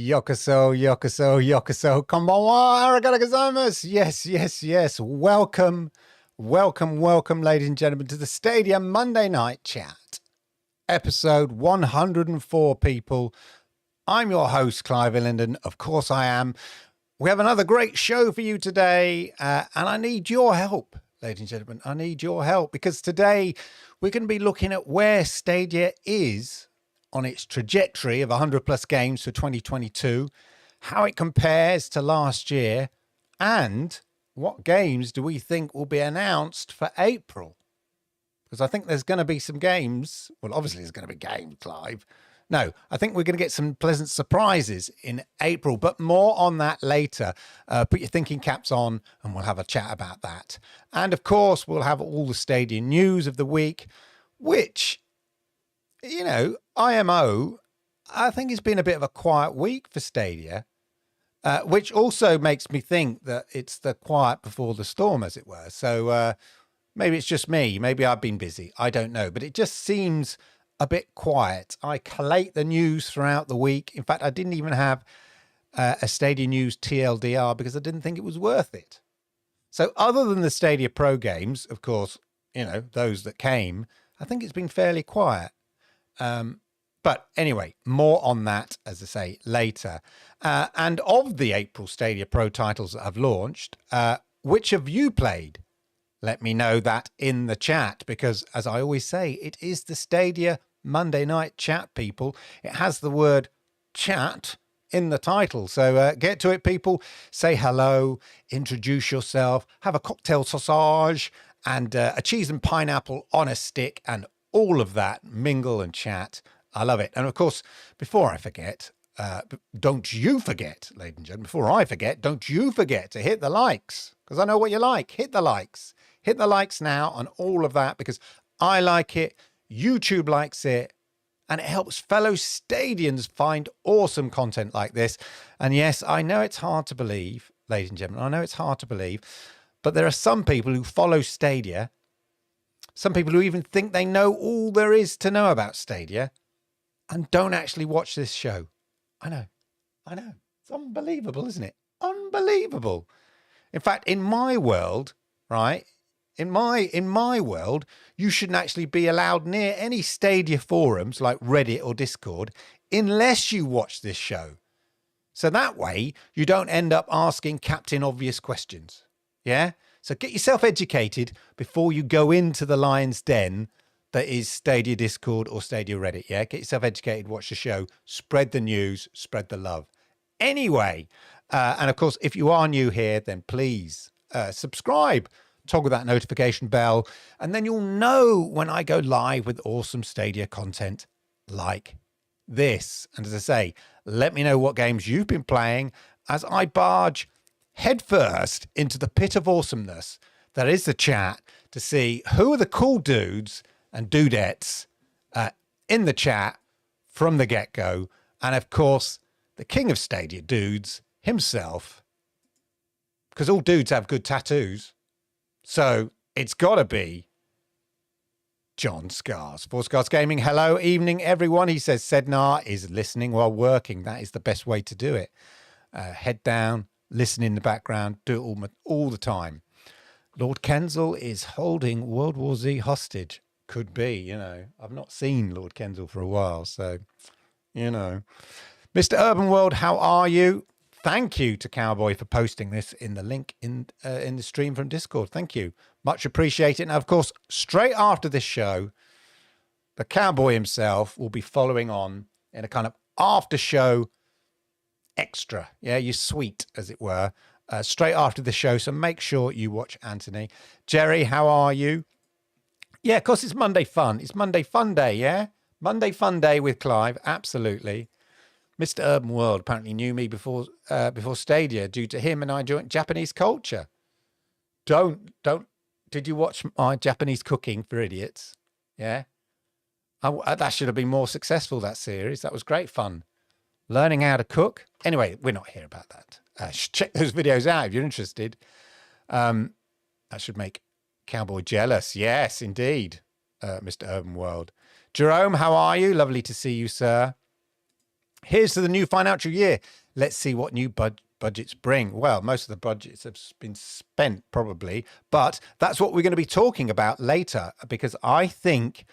Yokoso, yokoso, yokoso. Konbanwa, arigato gozaimasu. Yes, yes, yes. Welcome, welcome, welcome, ladies and gentlemen, to the Stadia Monday Night Chat. Episode 104, people. I'm your host, Clive Illenden. Of course I am. We have another great show for you today, and I need your help, ladies and gentlemen. I need your help because today we're going to be looking at where Stadia is on its trajectory of 100 plus games for 2022, how it compares to last year, and what games do we think will be announced for April? Because I think there's going to be some games. Well, obviously there's going to be games, Clive. No, I think we're going to get some pleasant surprises in April, but more on that later. Put your thinking caps on and we'll have a chat about that. And of course, we'll have all the Stadia news of the week, which, you know, IMO, I think it's been a bit of a quiet week for Stadia, which also makes me think that it's the quiet before the storm, as it were. So maybe it's just me. Maybe I've been busy. I don't know. But it just seems a bit quiet. I collate the news throughout the week. In fact, I didn't even have a Stadia News TLDR because I didn't think it was worth it. So other than the Stadia Pro games, of course, you know, those that came, I think it's been fairly quiet. But anyway, more on that, as I say, later. And of the April Stadia Pro titles that have launched, which have you played? Let me know that in the chat, because as I always say, it is the Stadia Monday Night Chat, people. It has the word chat in the title. So get to it, people. Say hello, introduce yourself, have a cocktail sausage and a cheese and pineapple on a stick and all of that, mingle and chat. I love it. And of course, before I forget, don't you forget, ladies and gentlemen, before I forget, don't you forget to hit the likes, because I know what you like. Hit the likes. Hit the likes now on all of that, because I like it, YouTube likes it, and it helps fellow Stadians find awesome content like this. And yes, I know it's hard to believe, ladies and gentlemen, I know it's hard to believe, but there are some people who follow Stadia, some people who even think they know all there is to know about Stadia and don't actually watch this show. I know. It's unbelievable, isn't it? Unbelievable. In fact, in my world, right, in my world, you shouldn't actually be allowed near any Stadia forums like Reddit or Discord unless you watch this show. So that way you don't end up asking Captain Obvious questions. Yeah? So get yourself educated before you go into the lion's den that is Stadia Discord or Stadia Reddit. Yeah, get yourself educated, watch the show, spread the news, spread the love. Anyway, and of course, if you are new here, then please subscribe, toggle that notification bell, and then you'll know when I go live with awesome Stadia content like this. And as I say, let me know what games you've been playing as I barge headfirst into the pit of awesomeness that is the chat to see who are the cool dudes and dudettes in the chat from the get-go. And of course, the king of Stadia dudes himself, because all dudes have good tattoos. So it's got to be John Scars. Four Scars Gaming. Hello, evening, everyone. He says Sednar is listening while working. That is the best way to do it. Head down, listen in the background, do it all the time. Lord Kensal is holding World War Z hostage. Could be, you know. I've not seen Lord Kensal for a while, so, you know. Mr. Urban World, how are you? Thank you to Cowboy for posting this in the link in the stream from Discord. Thank you. Much appreciated. And of course, straight after this show, the Cowboy himself will be following on in a kind of after show extra. Yeah, your suite, as it were, straight after the show. So make sure you watch Anthony. Jerry, how are you? Yeah, of course, it's Monday Fun. It's Monday Fun Day, yeah? Monday Fun Day with Clive, absolutely. Mr. Urban World apparently knew me before Stadia due to him and I joined Japanese culture. Don't. Did you watch my Japanese cooking for idiots? Yeah? That should have been more successful, that series. That was great fun. Learning how to cook. Anyway, we're not here about that. Check those videos out if you're interested. That should make Cowboy jealous. Yes, indeed, Mr. Urban World. Jerome, how are you? Lovely to see you, sir. Here's to the new financial year. Let's see what new budgets bring. Well, most of the budgets have been spent probably, but that's what we're going to be talking about later, because I think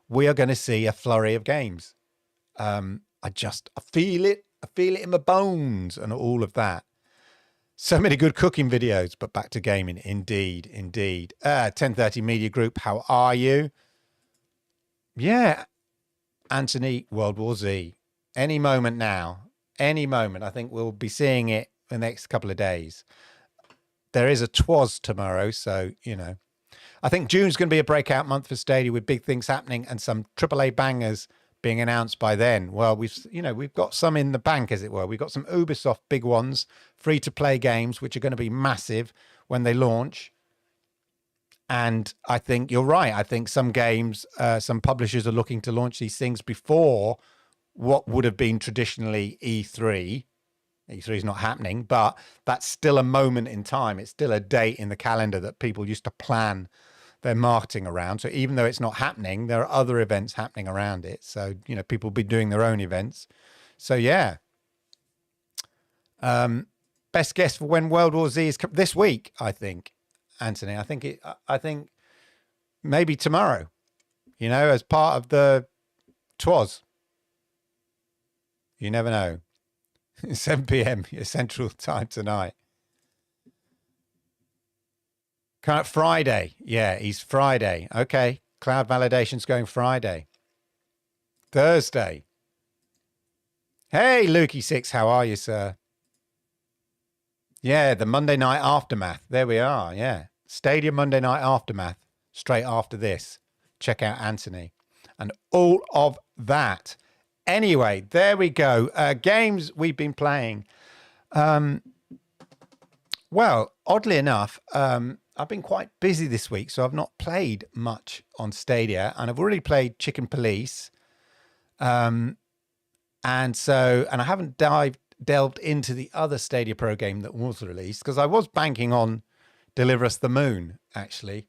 we are going to see a flurry of games. I feel it. I feel it in my bones and all of that. So many good cooking videos, but back to gaming. Indeed. 1030 Media Group, how are you? Yeah. Anthony, World War Z. Any moment now. Any moment. I think we'll be seeing it the next couple of days. There is a TWAS tomorrow, so, you know. I think June's going to be a breakout month for Stadia with big things happening and some AAA bangers being announced by then. Well, we've got some in the bank, as it were. We've got some Ubisoft big ones, free-to-play games, which are going to be massive when they launch. And I think you're right. I think some games, some publishers are looking to launch these things before what would have been traditionally E3. E3 is not happening, but that's still a moment in time. It's still a date in the calendar that people used to plan their marketing around. So even though it's not happening, there are other events happening around it. So, you know, people will be doing their own events. So, yeah. Best guess for when World War Z is this week, I think, Anthony. I think maybe tomorrow, you know, as part of the TWAS. You never know. 7 p.m. Central Time tonight. Friday. Yeah, he's Friday. Okay. Cloud validation's going Friday. Thursday. Hey, Lukey6, how are you, sir? Yeah, the Monday night aftermath. There we are. Yeah. Stadia Monday night aftermath. Straight after this. Check out Anthony. And all of that. Anyway, there we go. Games we've been playing. Well, oddly enough, I've been quite busy this week, so I've not played much on Stadia, and I've already played Chicken Police. And I haven't delved into the other Stadia Pro game that was released, because I was banking on Deliver Us the Moon, actually.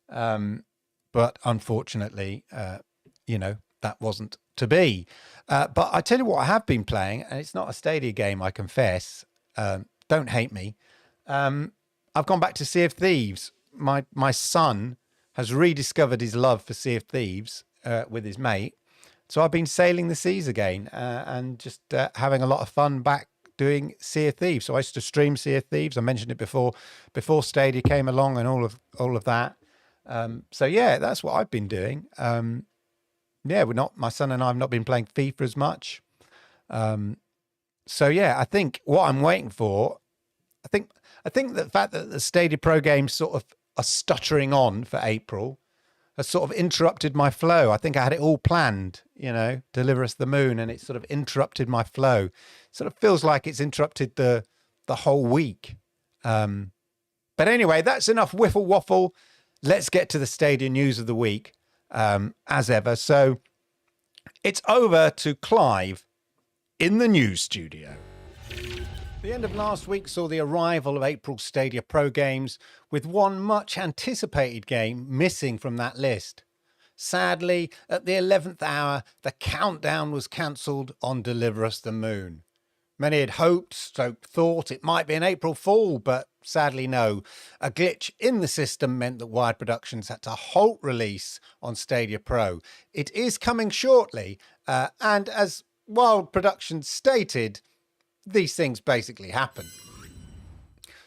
But unfortunately, that wasn't to be. But I tell you what I have been playing, and it's not a Stadia game, I confess. Don't hate me. I've gone back to Sea of Thieves. My son has rediscovered his love for Sea of Thieves with his mate. So I've been sailing the seas again and just having a lot of fun back doing Sea of Thieves. So I used to stream Sea of Thieves. I mentioned it before Stadia came along and all of that. So yeah, that's what I've been doing. My son and I have not been playing FIFA as much. So yeah, I think what I'm waiting for, I think the fact that the Stadia Pro games sort of are stuttering on for April has sort of interrupted my flow. I think I had it all planned, you know, Deliver Us the Moon, and it sort of interrupted my flow. It sort of feels like it's interrupted the whole week. But anyway, that's enough whiffle waffle. Let's get to the Stadia news of the week, as ever. So it's over to Clive in the news studio. The end of last week saw the arrival of April's Stadia Pro games, with one much anticipated game missing from that list. Sadly, at the 11th hour, the countdown was cancelled on Deliver Us the Moon. Many had hoped, thought it might be an April Fool, but sadly no. A glitch in the system meant that Wired Productions had to halt release on Stadia Pro. It is coming shortly, and as Wired Productions stated, these things basically happen.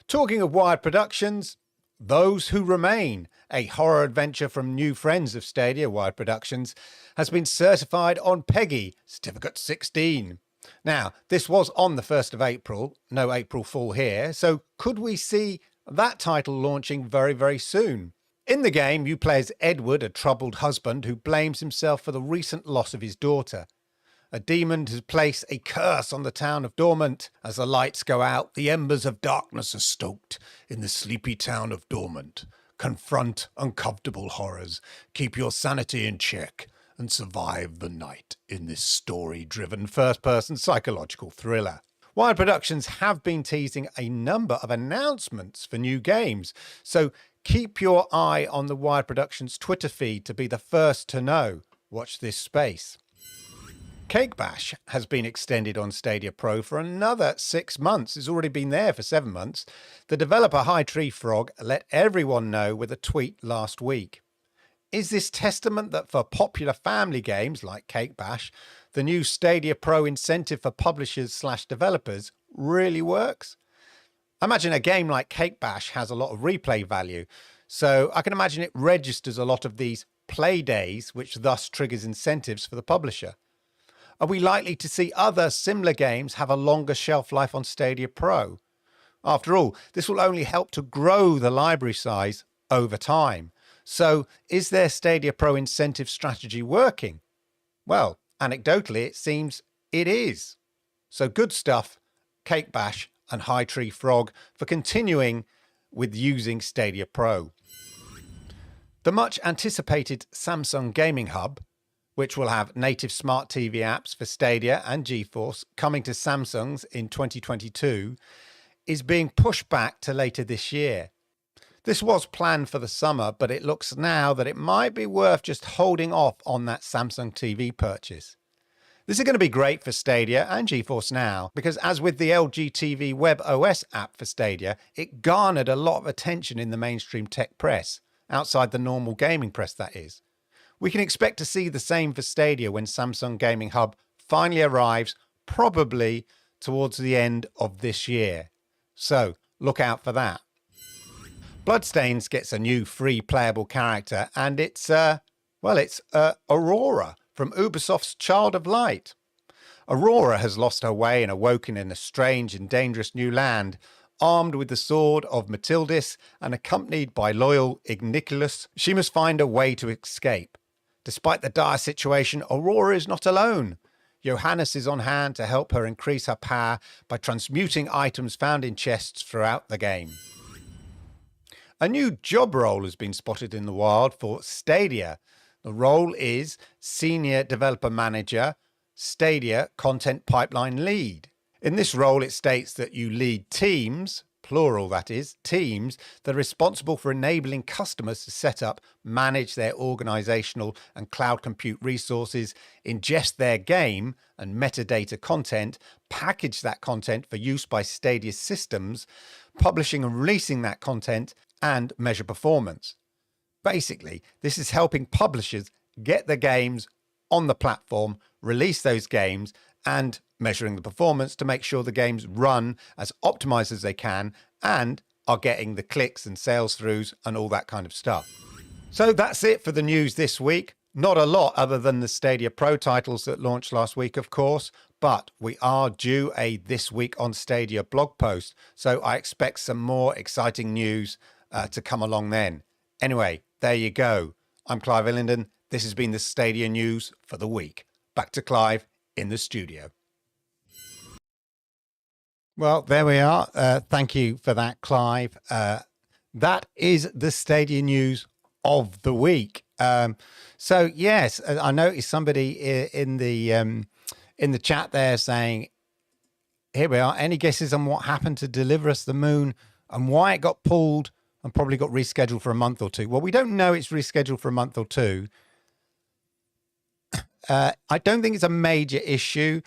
Talking of Wired Productions, Those Who Remain, a horror adventure from new friends of Stadia, Wired Productions, has been certified on PEGI Certificate 16. Now, this was on the 1st of April, no April Fool here, so could we see that title launching very, very soon? In the game, you play as Edward, a troubled husband who blames himself for the recent loss of his daughter. A demon has placed a curse on the town of Dormant. As the lights go out, the embers of darkness are stoked in the sleepy town of Dormant. Confront uncomfortable horrors, keep your sanity in check, and survive the night in this story-driven first-person psychological thriller. Wired Productions have been teasing a number of announcements for new games, so keep your eye on the Wired Productions Twitter feed to be the first to know. Watch this space. Cake Bash has been extended on Stadia Pro for another 6 months. It's already been there for 7 months. The developer High Tree Frog let everyone know with a tweet last week. Is this testament that for popular family games like Cake Bash, the new Stadia Pro incentive for publishers/developers really works? I imagine a game like Cake Bash has a lot of replay value, so I can imagine it registers a lot of these play days, which thus triggers incentives for the publisher. Are we likely to see other similar games have a longer shelf life on Stadia Pro? After all, this will only help to grow the library size over time. So is their Stadia Pro incentive strategy working? Well, anecdotally, it seems it is. So good stuff, Cake Bash and High Tree Frog, for continuing with using Stadia Pro. The much anticipated Samsung Gaming Hub, which will have native smart TV apps for Stadia and GeForce coming to Samsung's in 2022, is being pushed back to later this year. This was planned for the summer, but it looks now that it might be worth just holding off on that Samsung TV purchase. This is going to be great for Stadia and GeForce Now, because as with the LG TV Web OS app for Stadia, it garnered a lot of attention in the mainstream tech press, outside the normal gaming press that is. We can expect to see the same for Stadia when Samsung Gaming Hub finally arrives, probably towards the end of this year. So look out for that. Bloodstains gets a new free playable character, and it's Aurora from Ubisoft's Child of Light. Aurora has lost her way and awoken in a strange and dangerous new land, armed with the sword of Matildis and accompanied by loyal Igniculus. She must find a way to escape. Despite the dire situation, Aurora is not alone. Johannes is on hand to help her increase her power by transmuting items found in chests throughout the game. A new job role has been spotted in the wild for Stadia. The role is Senior Developer Manager, Stadia Content Pipeline Lead. In this role, it states that you lead teams, plural that is, teams that are responsible for enabling customers to set up, manage their organizational and cloud compute resources, ingest their game and metadata content, package that content for use by Stadia systems, publishing and releasing that content, and measure performance. Basically, this is helping publishers get the games on the platform, release those games, and measuring the performance to make sure the games run as optimized as they can and are getting the clicks and sales throughs and all that kind of stuff. So that's it for the news this week. Not a lot other than the Stadia Pro titles that launched last week, of course, but we are due a This Week on Stadia blog post, so I expect some more exciting news to come along then. Anyway, there you go. I'm Clive Illingdon. This has been the Stadia news for the week. Back to Clive in the studio. Well, there we are. Thank you for that, Clive. That is the Stadia news of the week. So yes, I noticed somebody in the chat there saying, here we are. Any guesses on what happened to Deliver Us the Moon and why it got pulled and probably got rescheduled for a month or two? Well, we don't know it's rescheduled for a month or two. I don't think it's a major issue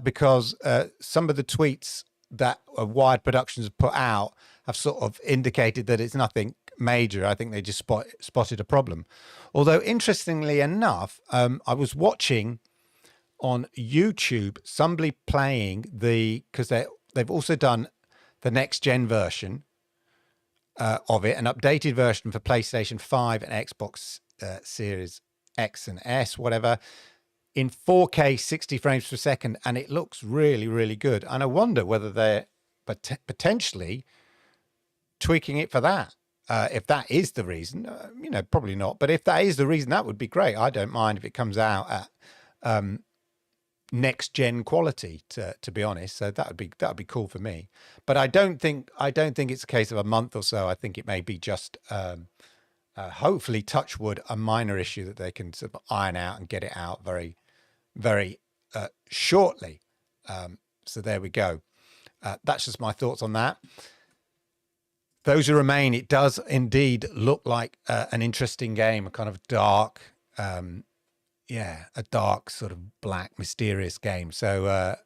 because some of the tweets that Wired Productions have put out have sort of indicated that it's nothing major. I think they just spotted a problem. Although, interestingly enough, I was watching on YouTube somebody playing because they've also done the next gen version of it, an updated version for PlayStation 5 and Xbox Series X and S, whatever, in 4K 60 frames per second, and it looks really, really good. And I wonder whether they're potentially tweaking it for that. If that is the reason, probably not. But if that is the reason, that would be great. I don't mind if it comes out at next gen quality, to be honest. So that would be cool for me. But I don't think it's a case of a month or so. I think it may be just hopefully, touch wood, a minor issue that they can sort of iron out and get it out very, very shortly. So there we go. That's just my thoughts on that. Those Who Remain, it does indeed look like an interesting game, a kind of dark yeah, a dark sort of black, mysterious game. So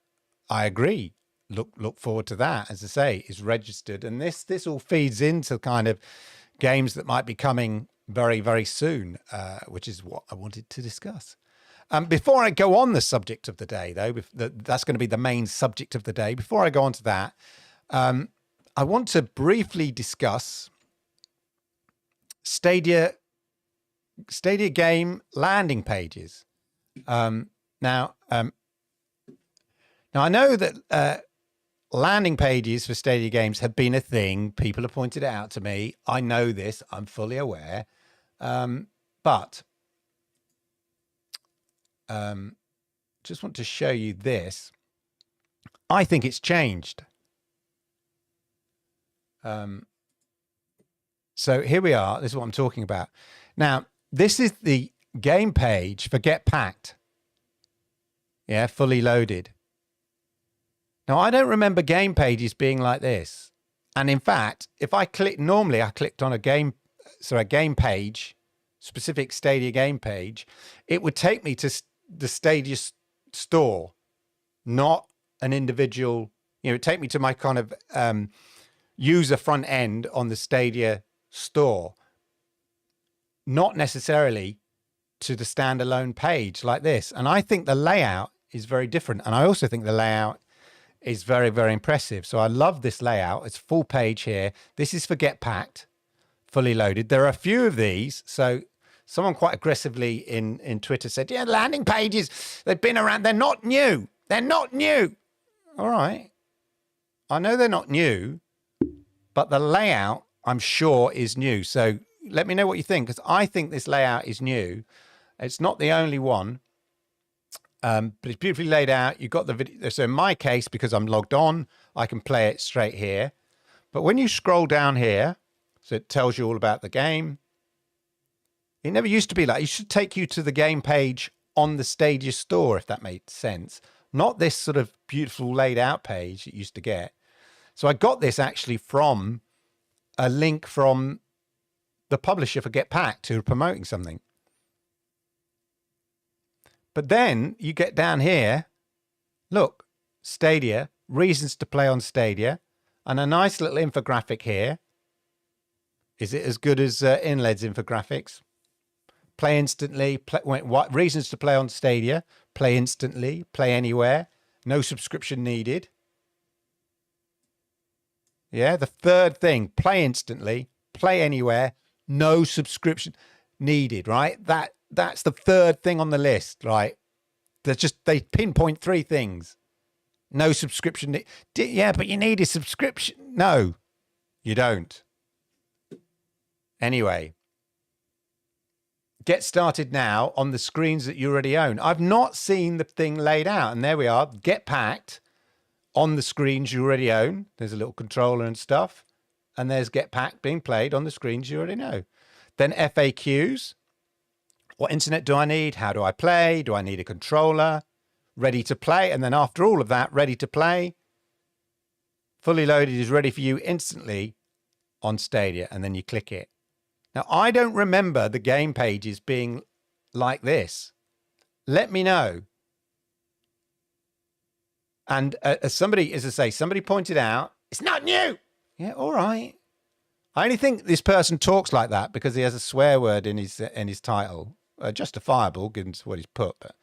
I agree. Look forward to that. As I say, it's registered, and this all feeds into kind of games that might be coming very, very soon, which is what I wanted to discuss. Before I go on the subject of the day, though, that's going to be the main subject of the day. Before I go on to that, I want to briefly discuss Stadia game landing pages. Now I know that landing pages for Stadia games have been a thing. People have pointed it out to me. I know this. I'm fully aware. But just want to show you this. I think it's changed. So here we are. This is what I'm talking about. Now, this is the game page for Get Packed. Yeah, fully loaded. Now, I don't remember game pages being like this. And in fact, if I click, normally I clicked on a game page, specific Stadia game page, it would take me to the Stadia store, not an individual, it'd take me to my kind of user front end on the Stadia store, not necessarily to the standalone page like this. And I think the layout is very different. And I also think the layout is very, very impressive. So I love this layout. It's full page here. This is for Get Packed, fully loaded. There are a few of these. So someone quite aggressively in Twitter said, yeah, landing pages, they've been around. They're not new. They're not new. All right. I know they're not new, but the layout, I'm sure, is new. So let me know what you think, because I think this layout is new. It's not the only one, but it's beautifully laid out. You've got the video. So in my case, because I'm logged on, I can play it straight here. But when you scroll down here, so it tells you all about the game. It never used to be like, it should take you to the game page on the Stadia store, if that made sense. Not this sort of beautiful laid out page it used to get. So I got this actually from a link from the publisher for Get Packed, who are promoting something. But then you get down here, look, Stadia, reasons to play on Stadia, and a nice little infographic here. Is it as good as InLED's infographics? Play instantly, what reasons to play on Stadia, play instantly, play anywhere, no subscription needed. Yeah, the third thing, play instantly, play anywhere, no subscription needed, right? That's the third thing on the list, right? They pinpoint three things. No subscription. Yeah, but you need a subscription. No, you don't. Anyway, get started now on the screens that you already own. I've not seen the thing laid out, and there we are. Get Packed on the screens you already own. There's a little controller and stuff, and there's Get Packed being played on the screens you already know. Then FAQs. What internet do I need? How do I play? Do I need a controller? Ready to play. And then after all of that, ready to play. Fully loaded is ready for you instantly on Stadia. And then you click it. Now, I don't remember the game pages being like this. Let me know. And as somebody pointed out, it's not new. Yeah, all right. I only think this person talks like that because he has a swear word in his title. Justifiable, given what he's put. But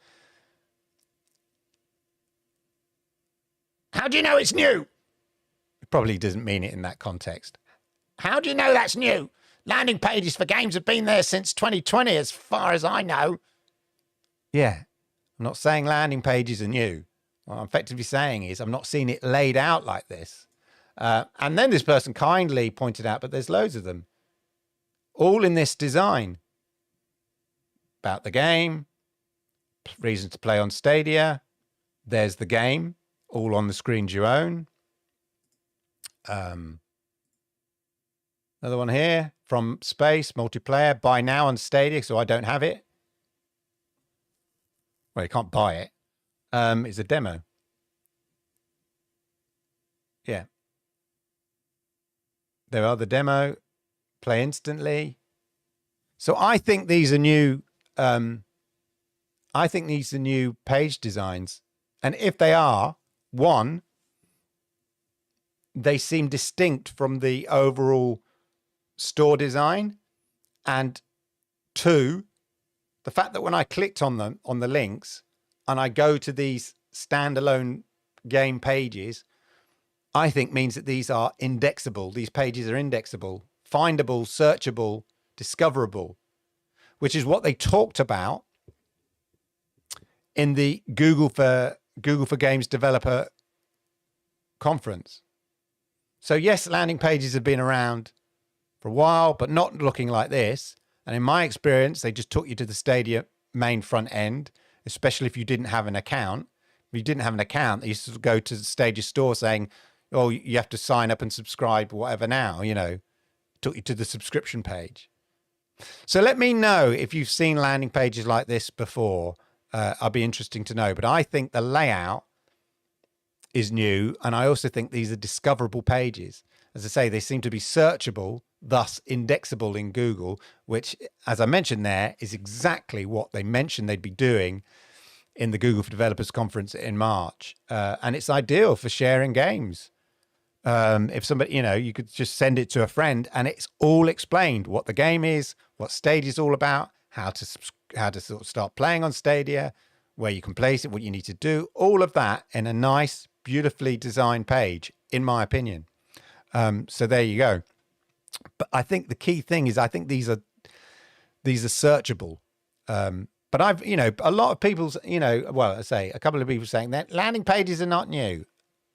how do you know it's new? He probably doesn't mean it in that context. How do you know that's new? Landing pages for games have been there since 2020, as far as I know. Yeah, I'm not saying landing pages are new. What I'm effectively saying is I'm not seeing it laid out like this. And then this person kindly pointed out, but there's loads of them, all in this design. About the game, reasons to play on Stadia. There's the game, all on the screens you own. Another one here from Space, multiplayer, buy now on Stadia, so I don't have it. Well, you can't buy it. It's a demo. Yeah. There are the demo, play instantly. So I think these are new. I I think these are new page designs. And if they are, one, they seem distinct from the overall store design. And two, the fact that when I clicked on them, on the links, and I go to these standalone game pages, I think means that these are indexable. These pages are indexable, findable, searchable, discoverable, which is what they talked about in the Google for Games developer conference. So yes, landing pages have been around for a while, but not looking like this. And in my experience, they just took you to the Stadia main front end, especially if you didn't have an account. If you didn't have an account, they used to go to the Stadia store saying, oh, you have to sign up and subscribe, whatever now, you know, took you to the subscription page. So let me know if you've seen landing pages like this before. I'll be interesting to know. But I think the layout is new. And I also think these are discoverable pages. As I say, they seem to be searchable, thus indexable in Google, which, as I mentioned there, is exactly what they mentioned they'd be doing in the Google for Developers conference in March. And it's ideal for sharing games. If somebody, you know, you could just send it to a friend and it's all explained what the game is, what Stadia is all about, how to sort of start playing on Stadia, where you can place it, what you need to do, all of that in a nice, beautifully designed page, in my opinion. So there you go. But I think the key thing is I think these are searchable. But I've, you know, a lot of people's, you know, well, I say a couple of people saying that landing pages are not new.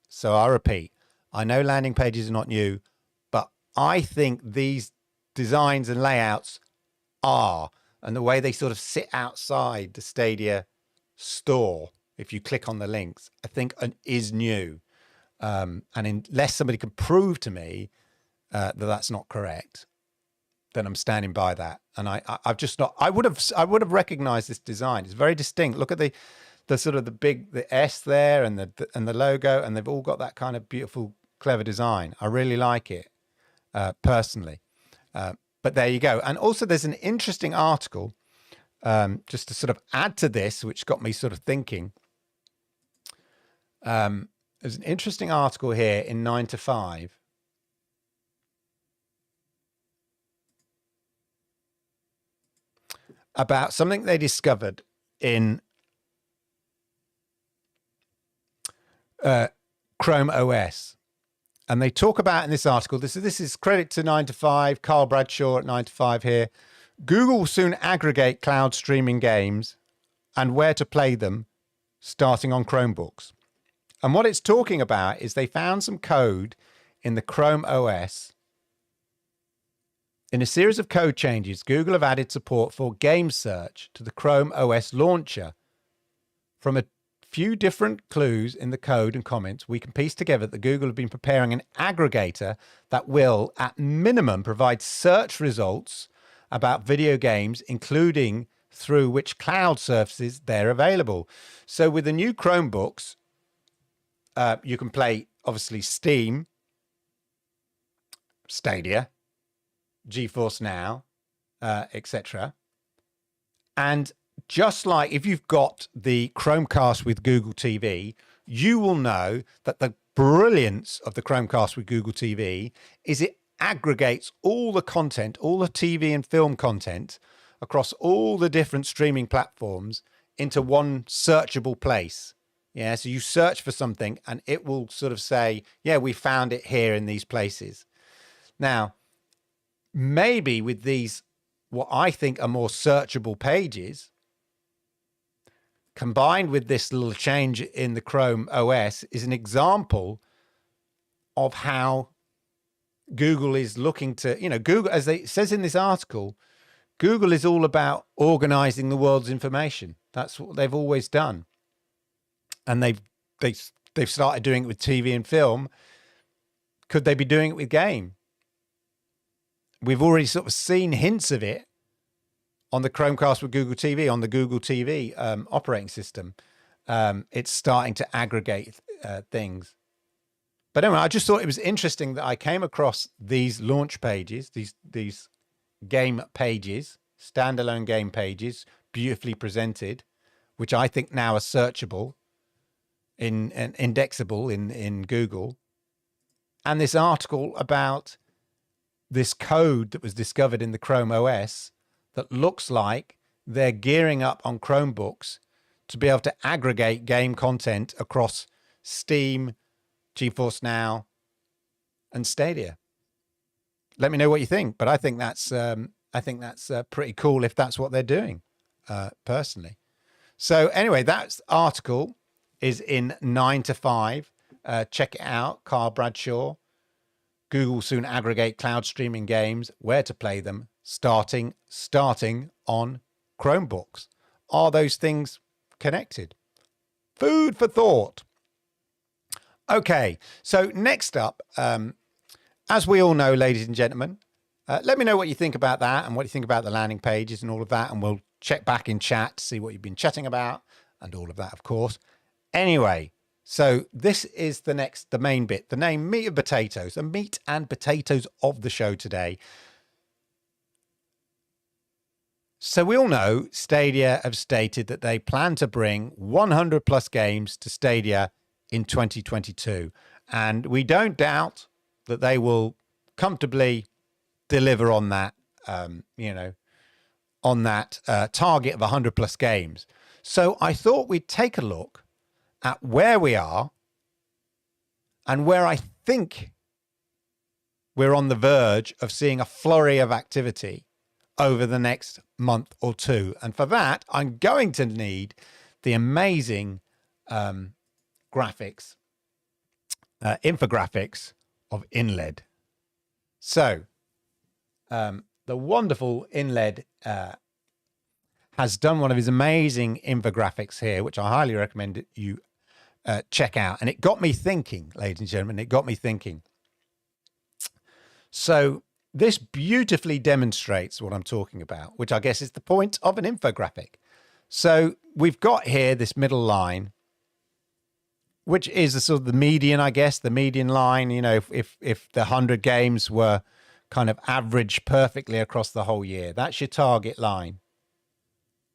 So I repeat, I know landing pages are not new, but I think these designs and layouts are, and the way they sort of sit outside the Stadia store, if you click on the links, I think is new. And unless somebody can prove to me that that's not correct, then I'm standing by that. And I've just not, I would have recognized this design. It's very distinct. Look at the sort of the S there and the logo, and they've all got that kind of beautiful, clever design. I really like it personally. But there you go. And also there's an interesting article just to sort of add to this, which got me sort of thinking. There's an interesting article here in 9 to 5 about something they discovered in Chrome OS. And they talk about in this article, this is credit to 9 to 5, Carl Bradshaw at 9 to 5 here. Google will soon aggregate cloud streaming games and where to play them starting on Chromebooks. And what it's talking about is they found some code in the Chrome OS. In a series of code changes, Google have added support for game search to the Chrome OS launcher. From a few different clues in the code and comments, we can piece together that Google have been preparing an aggregator that will, at minimum, provide search results about video games, including through which cloud services they're available. So with the new Chromebooks, you can play, obviously, Steam, Stadia, GeForce Now, etc. And just like if you've got the Chromecast with Google TV, you will know that the brilliance of the Chromecast with Google TV is it aggregates all the content, all the TV and film content across all the different streaming platforms into one searchable place. Yeah, so you search for something and it will sort of say, yeah, we found it here in these places. Now, maybe with these, what I think are more searchable pages, combined with this little change in the Chrome OS, is an example of how Google is looking to, you know, Google, as it says in this article, Google is all about organizing the world's information. That's what they've always done. And they've started doing it with TV and film. Could they be doing it with game? We've already sort of seen hints of it on the Chromecast with Google TV, on the Google TV operating system. It's starting to aggregate things. But anyway, I just thought it was interesting that I came across these launch pages, these game pages, standalone game pages, beautifully presented, which I think now are searchable and indexable in Google, and this article about this code that was discovered in the Chrome OS that looks like they're gearing up on Chromebooks to be able to aggregate game content across Steam, GeForce Now, and Stadia. Let me know what you think, but I think that's pretty cool if that's what they're doing, personally. So anyway, that article is in 9 to 5. Check it out, Carl Bradshaw. Google will soon aggregate cloud streaming games, where to play them, starting on Chromebooks. Are those things connected? Food for thought. Okay, so next up, as we all know, ladies and gentlemen, let me know what you think about that and what you think about the landing pages and all of that, and we'll check back in chat to see what you've been chatting about and all of that, of course. Anyway, so this is the main bit, the name meat and potatoes, the meat and potatoes of the show today. So we all know Stadia have stated that they plan to bring 100 plus games to Stadia in 2022. And we don't doubt that they will comfortably deliver on that, target of 100 plus games. So I thought we'd take a look at where we are and where I think we're on the verge of seeing a flurry of activity over the next month or two. And for that, I'm going to need the amazing infographics of InLed. So the wonderful InLed has done one of his amazing infographics here, which I highly recommend that you check out. And it got me thinking, ladies and gentlemen, it got me thinking. So this beautifully demonstrates what I'm talking about, which I guess is the point of an infographic. So we've got here this middle line, which is the sort of the median, I guess, the median line. You know, if the 100 games were kind of averaged perfectly across the whole year, that's your target line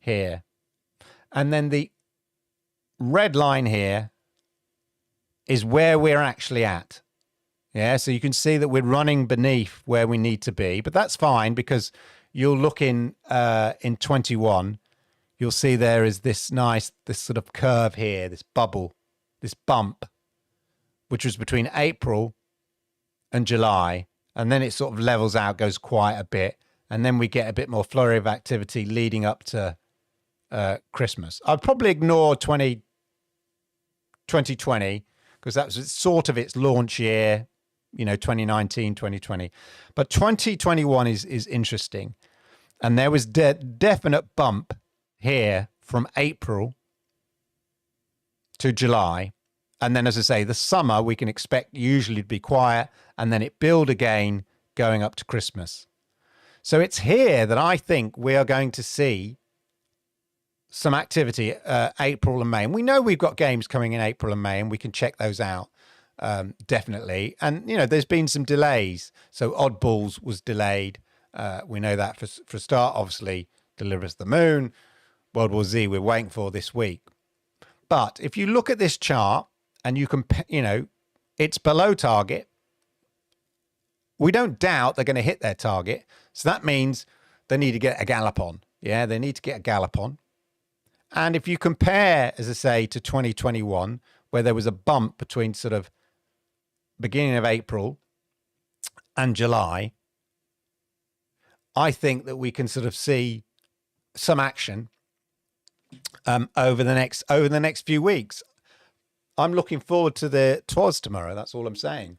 here. And then the red line here is where we're actually at. Yeah, so you can see that we're running beneath where we need to be, but that's fine because you'll look in 21, you'll see there is this sort of curve here, this bubble, this bump, which was between April and July, and then it sort of levels out, goes quiet a bit, and then we get a bit more flurry of activity leading up to Christmas. I'd probably ignore 2020 because that was sort of its launch year, 2019, 2020. But 2021 is interesting. And there was definite bump here from April to July. And then, as I say, the summer we can expect usually to be quiet, and then it build again going up to Christmas. So it's here that I think we are going to see some activity April and May. And we know we've got games coming in April and May, and we can check those out definitely. And, there's been some delays. So Oddballs was delayed. We know that for a start, obviously, Deliver Us the Moon. World War Z we're waiting for this week. But if you look at this chart and you compare, it's below target. We don't doubt they're going to hit their target. So that means they need to get a gallop on. Yeah, they need to get a gallop on. And if you compare, as I say, to 2021, where there was a bump between sort of beginning of April and July, I think that we can sort of see some action over the next few weeks. I'm looking forward to the TWAS tomorrow. That's all I'm saying.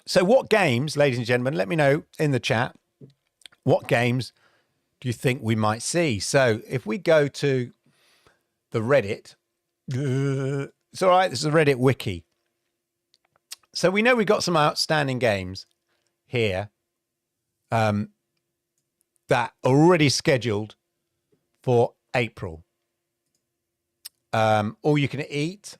So what games, ladies and gentlemen, let me know in the chat, what games do you think we might see? So if we go to the Reddit, it's all right, this is a Reddit wiki. So we know we've got some outstanding games here that are already scheduled for April. All You Can Eat.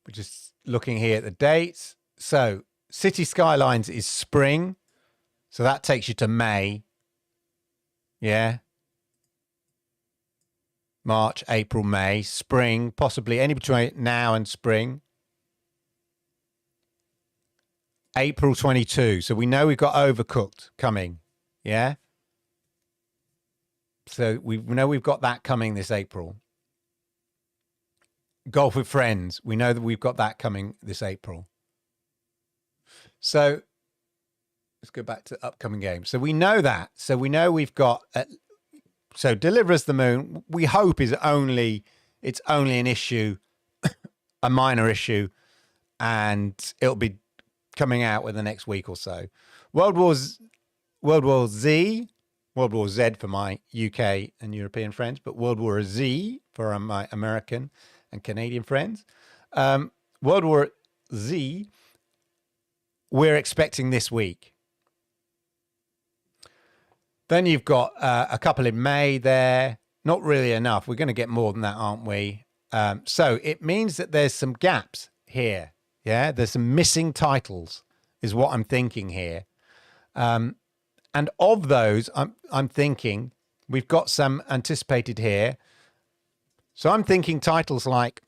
We're just looking here at the dates. So City Skylines is spring. So that takes you to May. Yeah. March, April, May, spring, possibly any between now and spring. April 22. So we know we've got Overcooked coming. Yeah. So we know we've got that coming this April. Golf with Friends. We know that we've got that coming this April. So let's go back to upcoming games. So we know that. So we know we've got. So Deliver Us the Moon. We hope it's only an issue, a minor issue, and it'll be coming out within the next week or so. World War Z for my UK and European friends, but World War Z for my American and Canadian friends. World War Z, we're expecting this week. Then you've got a couple in May there. Not really enough. We're going to get more than that, aren't we? So it means that there's some gaps here. Yeah, there's some missing titles is what I'm thinking here. And of those, I'm thinking we've got some anticipated here. So I'm thinking titles like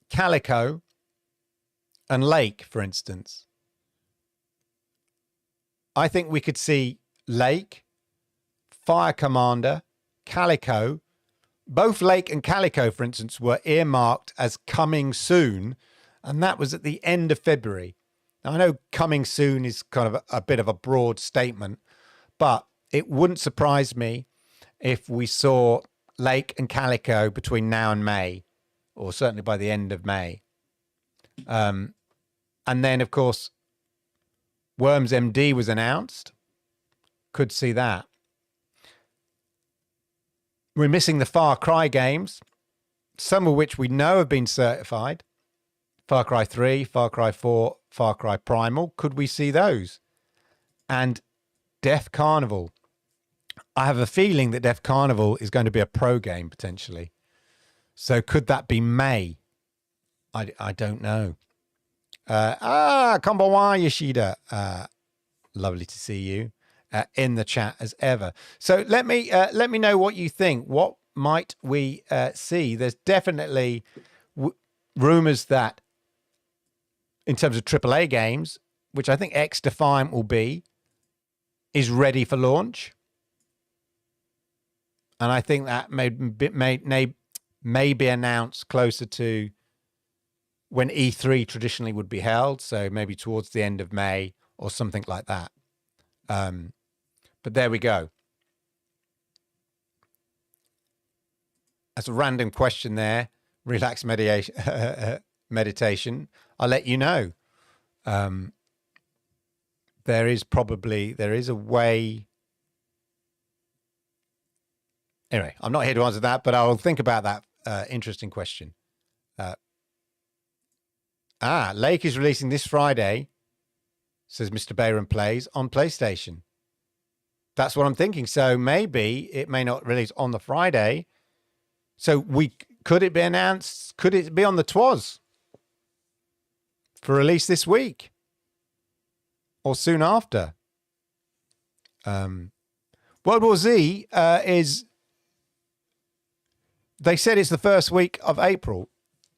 Calico and Lake, for instance. I think we could see Lake, Fire Commander, Calico. Both Lake and Calico, for instance, were earmarked as coming soon, and that was at the end of February. Now, I know coming soon is kind of a bit of a broad statement, but it wouldn't surprise me if we saw Lake and Calico between now and May, or certainly by the end of May. And then, of course, Worms MD was announced. Could see that. We're missing the Far Cry games, some of which we know have been certified. Far Cry 3, Far Cry 4, Far Cry Primal. Could we see those? And Death Carnival. I have a feeling that Death Carnival is going to be a pro game potentially. So could that be May? I don't know. Konbanwa Yoshida. Lovely to see you in the chat as ever. So let me know what you think. What might we see? There's definitely rumors that in terms of AAA games, which I think X Defiant will be, is ready for launch. And I think that may be announced closer to when E3 traditionally would be held. So maybe towards the end of May or something like that. But there we go. That's a random question there. Relax meditation. I'll let you know. There is a way. Anyway, I'm not here to answer that, but I'll think about that interesting question. Lake is releasing this Friday, says Mr. Bayram Plays, on PlayStation. That's what I'm thinking. So maybe it may not release on the Friday. So could it be announced? Could it be on the TWAS for release this week or soon after? World War Z is. They said it's the first week of April.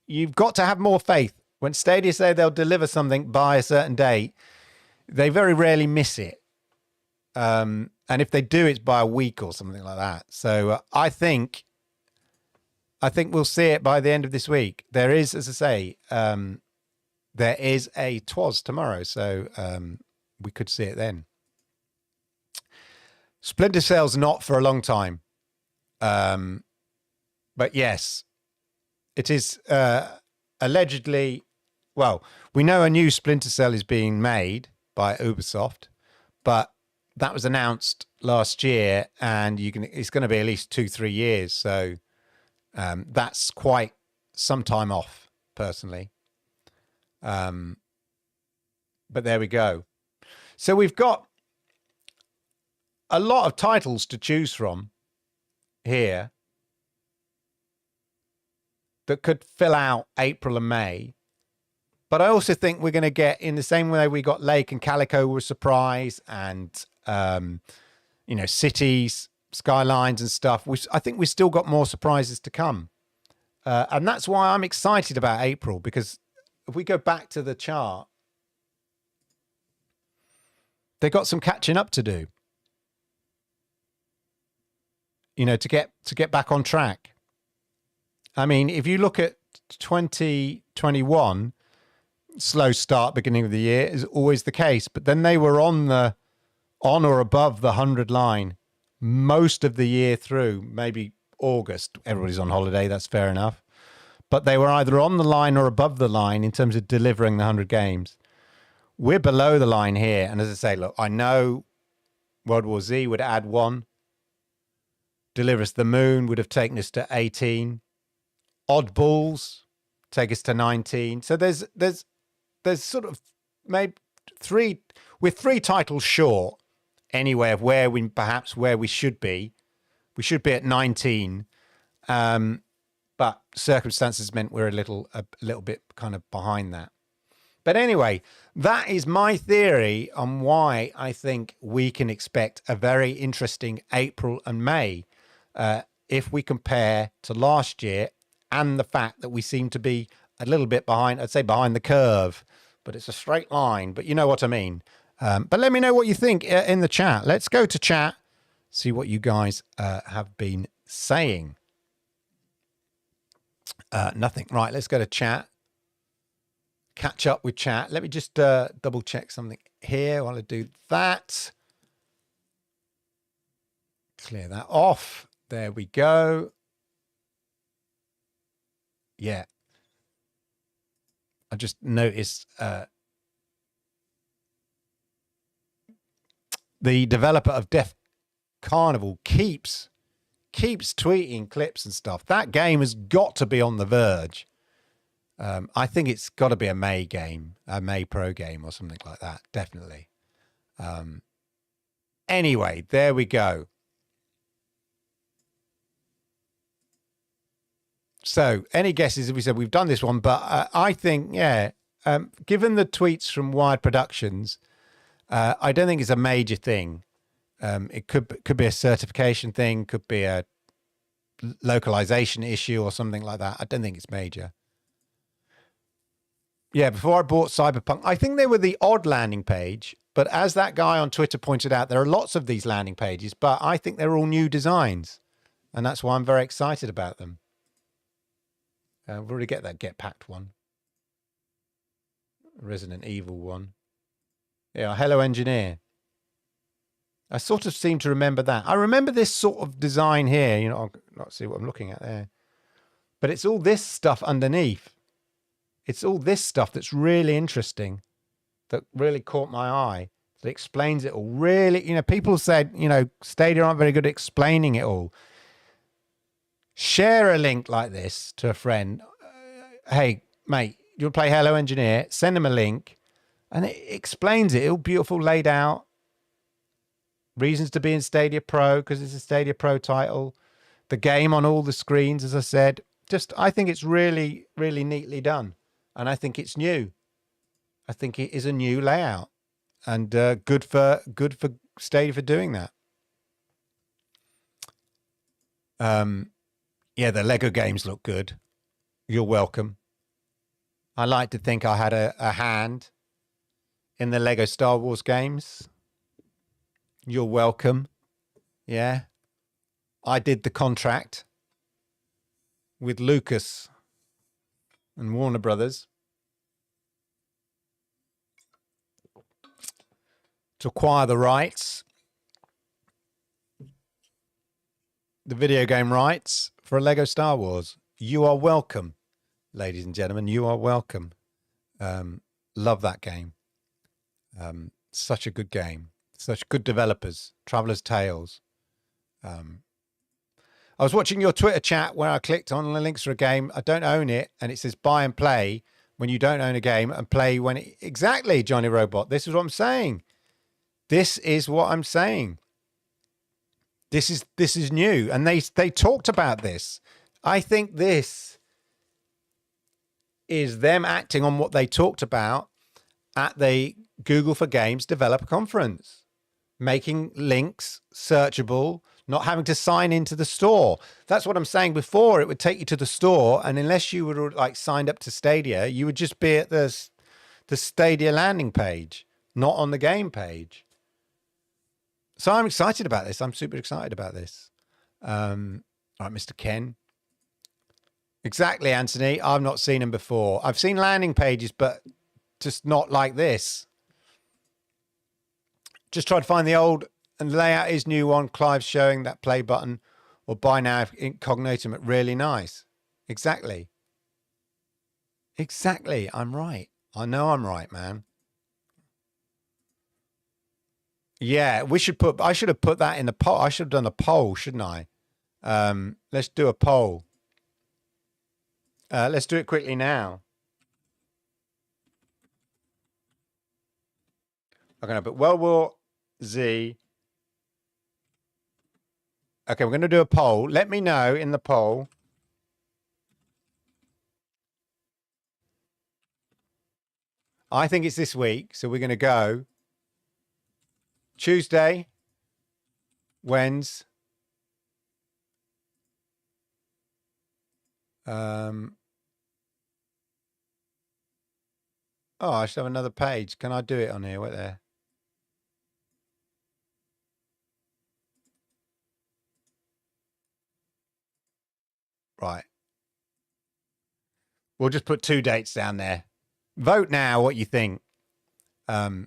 You've got to have more faith. When Stadia say they'll deliver something by a certain date, they very rarely miss it. And if they do, it's by a week or something like that. So I think we'll see it by the end of this week. There is, as I say, there is a TWAS tomorrow. So we could see it then. Splinter Cell's not for a long time. But yes, it is allegedly, well, we know a new Splinter Cell is being made by Ubisoft, but that was announced last year and it's going to be at least 2-3 years. So that's quite some time off, personally. But there we go. So we've got a lot of titles to choose from here that could fill out April and May. But I also think we're going to get, in the same way we got Lake and Calico were a surprise, and, you know, cities, skylines and stuff. I think we've still got more surprises to come. And that's why I'm excited about April, because if we go back to the chart, they got some catching up to do, you know, to get back on track. I mean, if you look at 2021, slow start beginning of the year is always the case, but then they were on or above the 100 line most of the year through. Maybe August, everybody's on holiday, that's fair enough, but they were either on the line or above the line in terms of delivering the 100 games. We're below the line here, and as I say, look, I know World War Z would add 1, Deliver Us the Moon would have taken us to 18, Oddballs take us to 19. So there's sort of maybe 3, we're 3 titles short anyway of where we should be. We should be at 19, but circumstances meant we're a little bit kind of behind that. But anyway, that is my theory on why I think we can expect a very interesting April and May if we compare to last year, and the fact that we seem to be a little bit behind, I'd say behind the curve, but it's a straight line, but you know what I mean. But let me know what you think in the chat. Let's go to chat, see what you guys have been saying. Nothing. Right, let's go to chat. Catch up with chat. Let me just double check something here while I do that. Clear that off. There we go. Yeah. I just noticed the developer of Death Carnival keeps tweeting clips and stuff. That game has got to be on the verge. I think it's got to be a May game, a May Pro game or something like that. Definitely. Anyway, there we go. So any guesses? As we said, we've done this one, but I think, yeah, given the tweets from Wired Productions, I don't think it's a major thing. It could be a certification thing, could be a localization issue or something like that. I don't think it's major. Yeah, before I bought Cyberpunk, I think they were the odd landing page, but as that guy on Twitter pointed out, there are lots of these landing pages, but I think they're all new designs, and that's why I'm very excited about them. We've already got that Get Packed one. Resident Evil one. Yeah, Hello Engineer. I sort of seem to remember that. I remember this sort of design here. You know, I'll not see what I'm looking at there. But it's all this stuff underneath. It's all this stuff that's really interesting, that really caught my eye, that explains it all. Really, you know, people said, you know, Stadia aren't very good at explaining it all. Share a link like this to a friend. Hey, mate, you'll play Hello Engineer. Send them a link, and it explains it. All beautiful, laid out. Reasons to be in Stadia Pro, because it's a Stadia Pro title. The game on all the screens, as I said. Just, I think it's really, really neatly done, and I think it's new. I think it is a new layout, and good for Stadia for doing that. Yeah, the Lego games look good. You're welcome. I like to think I had a hand in the Lego Star Wars games. You're welcome. Yeah. I did the contract with Lucas and Warner Brothers to acquire the rights, the video game rights for a Lego Star Wars. You are welcome, ladies and gentlemen. You are welcome. Love that game. Such a good game. Such good developers. Traveler's Tales. I was watching your Twitter chat where I clicked on the links for a game. I don't own it, and it says buy and play when you don't own a game, and play when it... Exactly, Johnny Robot. This is what I'm saying. This is what I'm saying. This is new, and they talked about this. I think this is them acting on what they talked about at the Google for Games Developer Conference, making links searchable, not having to sign into the store. That's what I'm saying before. It would take you to the store, and unless you were like signed up to Stadia, you would just be at the Stadia landing page, not on the game page. So I'm excited about this. I'm super excited about this. All right, Mr. Ken. Exactly, Anthony. I've not seen him before. I've seen landing pages, but just not like this. Just try to find the old and layout is new one. Clive's showing that play button or buy now incognito. Really nice. Exactly. Exactly. I'm right. I know I'm right, man. Yeah, we should put, I should have put that in the poll. I should have done a poll, shouldn't I? Let's do a poll. Let's do it quickly now. Okay, but World War Z. Okay, we're going to do a poll. Let me know in the poll. I think it's this week, so we're going to go Tuesday, Wednesday. Oh, I should have another page. Can I do it on here? Wait there. Right. We'll just put 2 dates down there. Vote now what you think. Yeah.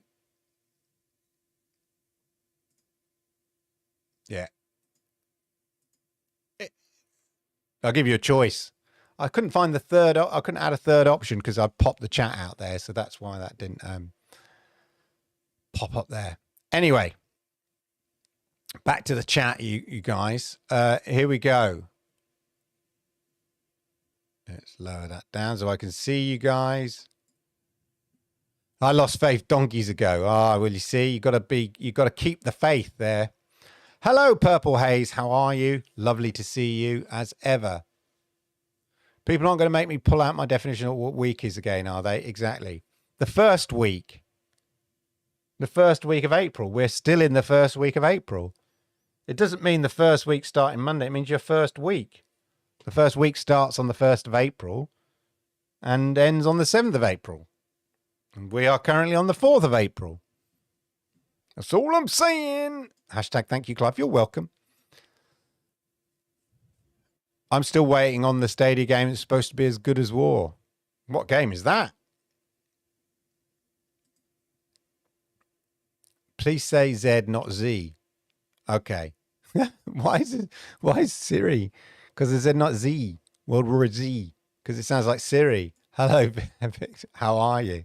I'll give you a choice. I couldn't find the third. I couldn't add a third option because I popped the chat out there. So that's why that didn't pop up there. Anyway, back to the chat, you guys. Here we go. Let's lower that down so I can see you guys. I lost faith donkeys ago. Ah, well, you see, you got to keep the faith there. Hello, Purple Haze. How are you? Lovely to see you as ever. People aren't going to make me pull out my definition of what week is again, are they? Exactly. The first week. The first week of April. We're still in the first week of April. It doesn't mean the first week starting Monday. It means your first week. The first week starts on the 1st of April and ends on the 7th of April. And we are currently on the 4th of April. That's all I'm saying. Hashtag thank you, Clive. You're welcome. I'm still waiting on the Stadia game. It's supposed to be as good as War. What game is that? Please say Z, not Z. Okay. Why is Siri? Because it said not Z. World War Z. Because it sounds like Siri. Hello, how are you?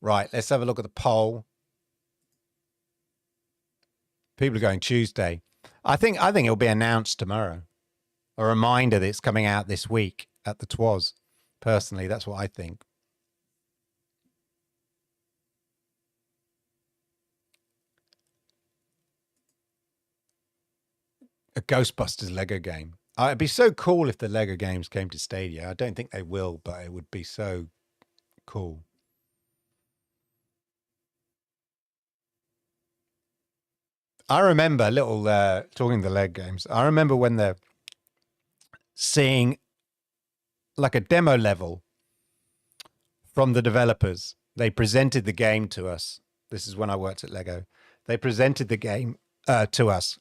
Right, let's have a look at the poll. People are going Tuesday. I think it'll be announced tomorrow. A reminder that it's coming out this week at the TWAS. Personally, that's what I think. A Ghostbusters Lego game. It'd be so cool if the Lego games came to Stadia. I don't think they will, but it would be so cool. I remember talking the Lego games. I remember when they're seeing like a demo level from the developers. They presented the game to us. This is when I worked at Lego. They presented the game to us.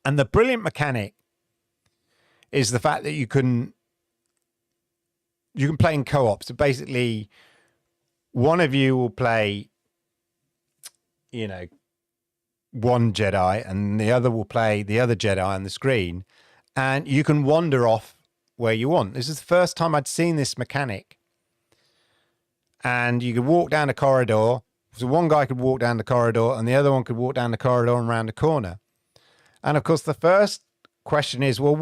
And the brilliant mechanic is the fact that you can play in co-op. So basically, one of you will play, one Jedi, and the other will play the other Jedi on the screen, and you can wander off where you want. This is the first time I'd seen this mechanic. And you could walk down a corridor. So one guy could walk down the corridor, and the other one could walk down the corridor and round the corner. And of course, the first question is, well,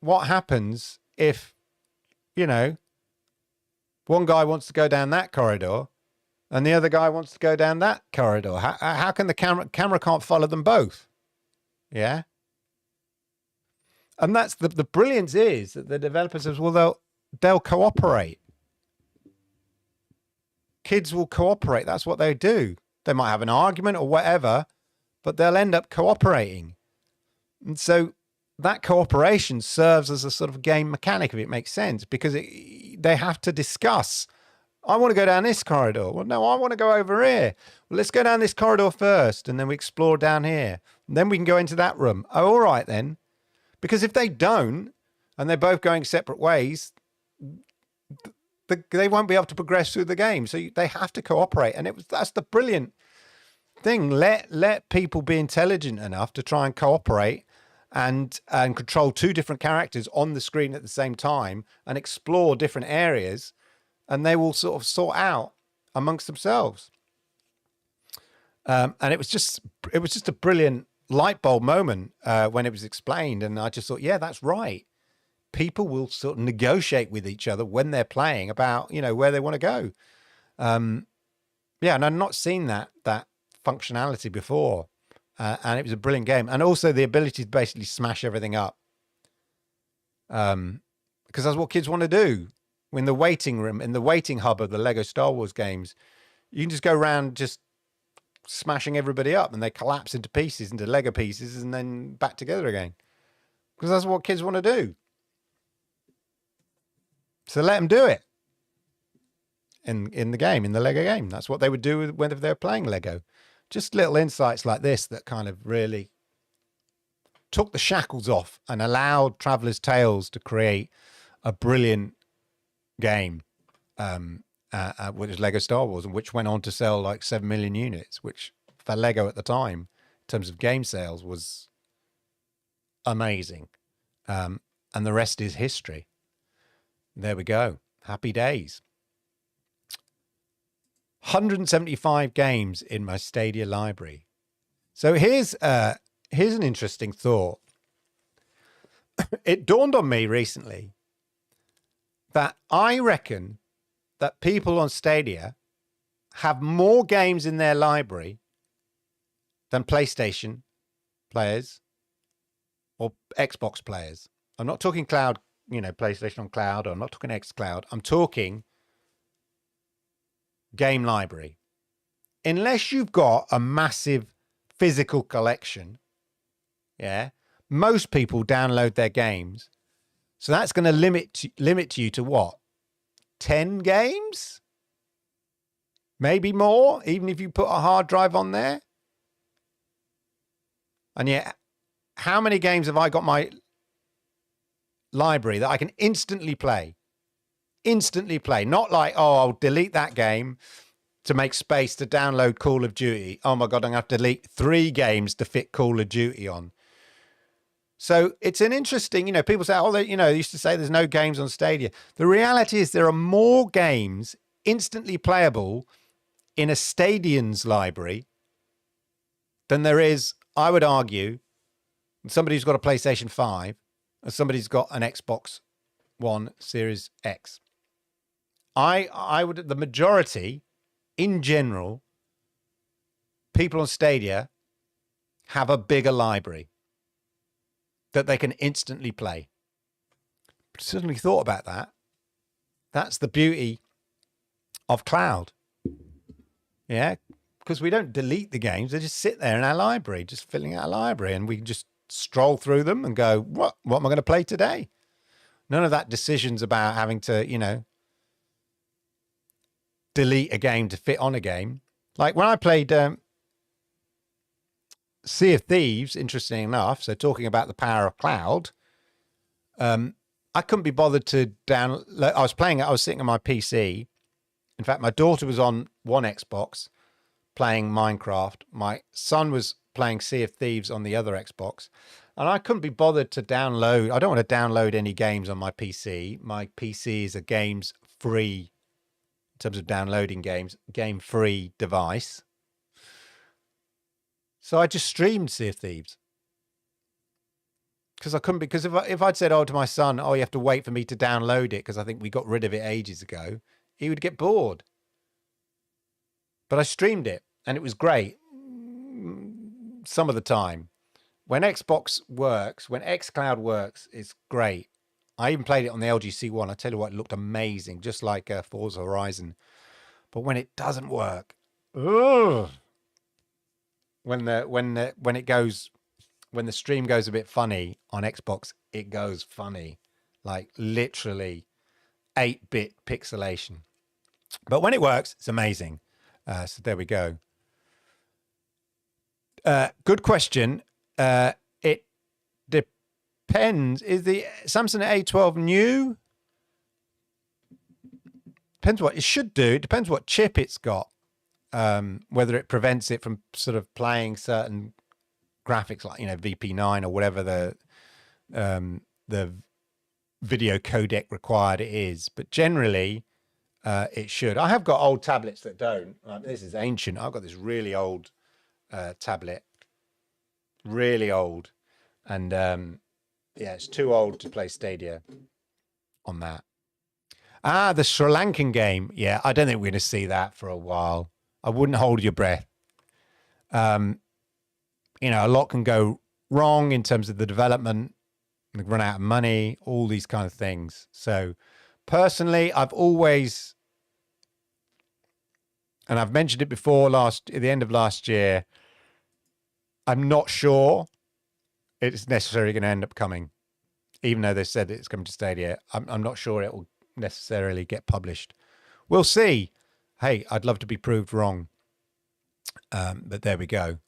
what happens if, one guy wants to go down that corridor and the other guy wants to go down that corridor? How can the camera can't follow them both? Yeah. And that's the brilliance is that the developer says, well, they'll cooperate. Kids will cooperate. That's what they do. They might have an argument or whatever, but they'll end up cooperating. And so that cooperation serves as a sort of game mechanic, if it makes sense, because they have to discuss. I want to go down this corridor. Well, no, I want to go over here. Well, let's go down this corridor first, and then we explore down here. And then we can go into that room. Oh, all right then. Because if they don't, and they're both going separate ways, they won't be able to progress through the game. So they have to cooperate. And that's the brilliant thing. Let people be intelligent enough to try and cooperate and control two different characters on the screen at the same time and explore different areas, and they will sort of sort out amongst themselves. And it was just a brilliant light bulb moment when it was explained. And I just thought, yeah, that's right. People will sort of negotiate with each other when they're playing about, where they want to go. Yeah, and I've not seen that functionality before. And it was a brilliant game. And also the ability to basically smash everything up. Because that's what kids want to do. In the waiting room, in the waiting hub of the Lego Star Wars games, you can just go around just smashing everybody up, and they collapse into pieces, into Lego pieces, and then back together again. Because that's what kids want to do. So let them do it in the game, in the Lego game. That's what they would do whenever they're playing Lego. Just little insights like this that kind of really took the shackles off and allowed Traveller's Tales to create a brilliant game, which is Lego Star Wars, and which went on to sell like 7 million units, which for Lego at the time, in terms of game sales, was amazing. And the rest is history. There we go. Happy days. 175 games in my Stadia library. So here's an interesting thought. It dawned on me recently that I reckon that people on Stadia have more games in their library than PlayStation players or Xbox players. I'm not talking cloud, PlayStation on cloud, or I'm not talking xCloud. I'm talking game library. Unless you've got a massive physical collection, most people download their games. So that's going to limit you to what? 10 games? Maybe more, even if you put a hard drive on there. And yet, how many games have I got my library that I can instantly play? Instantly play. Not like, I'll delete that game to make space to download Call of Duty. Oh my God, I'm going to have to delete 3 games to fit Call of Duty on. So it's an interesting, people say, they used to say there's no games on Stadia. The reality is there are more games instantly playable in a Stadian's library than there is, I would argue, somebody who's got a PlayStation 5 or somebody's got an Xbox One Series X. I would, the majority, in general, people on Stadia have a bigger library that they can instantly play. Certainly thought about that. That's the beauty of cloud. Yeah, because we don't delete the games. They just sit there in our library, just filling out a library, and we can just stroll through them and go, what am I going to play today? None of that decisions about having to, delete a game to fit on a game. Like when I played Sea of Thieves, interesting enough, so talking about the power of cloud, I couldn't be bothered to download. I was sitting on my PC. In fact, my daughter was on one Xbox playing Minecraft. My son was playing Sea of Thieves on the other Xbox. And I couldn't be bothered to download. I don't want to download any games on my PC. My PC is a games free, in terms of downloading games, game free device. So I just streamed Sea of Thieves. Because I couldn't, because if I'd said, to my son, you have to wait for me to download it because I think we got rid of it ages ago, he would get bored. But I streamed it and it was great some of the time. when Xbox works, when xCloud works, it's great. I even played it on the LG C1. I tell you what, it looked amazing, just like Forza Horizon. But when it doesn't work, ugh, when the stream goes a bit funny on Xbox, it goes funny, like literally 8-bit pixelation. But when it works, it's amazing. So there we go. Good question. It depends. Is the Samsung A12 new? Depends what it should do. It depends what chip it's got. Whether it prevents it from sort of playing certain graphics, like VP9 or whatever the video codec required it is. But generally, it should. I have got old tablets that don't. This is ancient. I've got this really old tablet, really old, and yeah, it's too old to play Stadia on that. The Sri Lankan game. Yeah, I don't think we're going to see that for a while. I wouldn't hold your breath. A lot can go wrong in terms of the development, run out of money, all these kind of things. So personally, I've always, and I've mentioned it before at the end of last year, I'm not sure it's necessarily going to end up coming, even though they said that it's coming to Stadia. I'm not sure it will necessarily get published. We'll see. Hey, I'd love to be proved wrong. But there we go.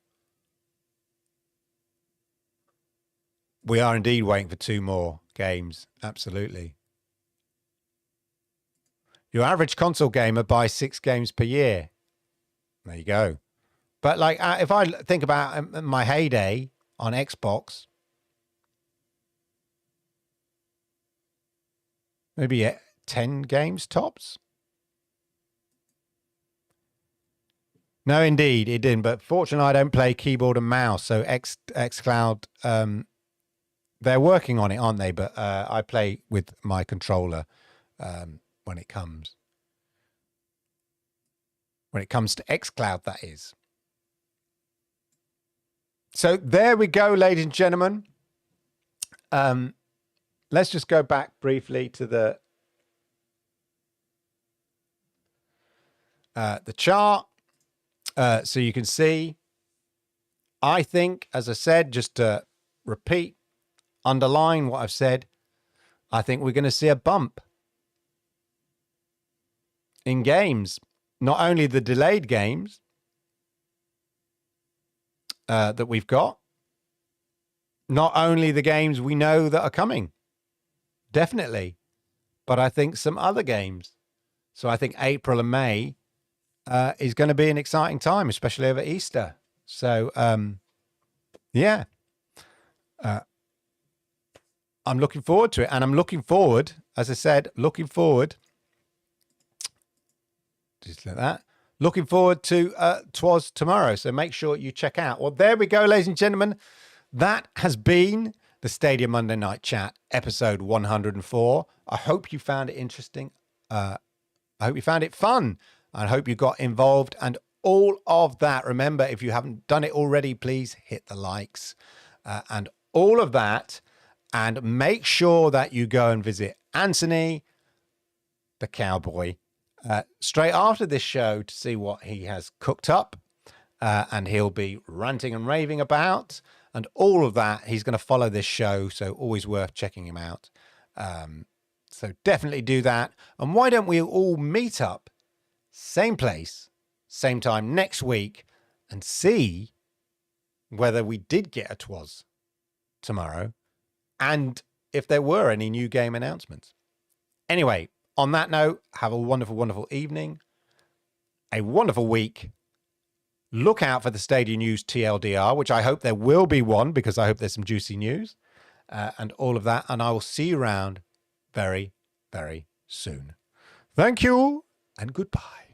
We are indeed waiting for 2 more games. Absolutely. Your average console gamer buys 6 games per year. There you go. But like, if I think about my heyday on Xbox, maybe 10 games tops. No, indeed, it didn't. But fortunately, I don't play keyboard and mouse. So xCloud, they're working on it, aren't they? But I play with my controller when it comes. When it comes to xCloud, that is. So there we go, ladies and gentlemen. Let's just go back briefly to the chart. So you can see, I think, as I said, just to repeat, underline what I've said, I think we're going to see a bump in games. Not only the delayed games that we've got, not only the games we know that are coming, definitely, but I think some other games. So I think April and May is going to be an exciting time, especially over Easter. So, yeah, I'm looking forward to it. And I'm looking forward, as I said, just like that, looking forward to Twas tomorrow. So make sure you check out. Well, there we go, ladies and gentlemen. That has been the Stadia Monday Night Chat, episode 104. I hope you found it interesting. I hope you found it fun. I hope you got involved and all of that. Remember, if you haven't done it already, please hit the likes and all of that. And make sure that you go and visit Anthony, the cowboy, straight after this show to see what he has cooked up. And he'll be ranting and raving about and all of that. He's going to follow this show, so always worth checking him out. So definitely do that. And why don't we all meet up, same place, same time next week, and see whether we did get a Twas tomorrow and if there were any new game announcements. Anyway, on that note, have a wonderful, wonderful evening, a wonderful week. Look out for the Stadia News TLDR, which I hope there will be one because I hope there's some juicy news and all of that. And I will see you around very, very soon. Thank you and goodbye.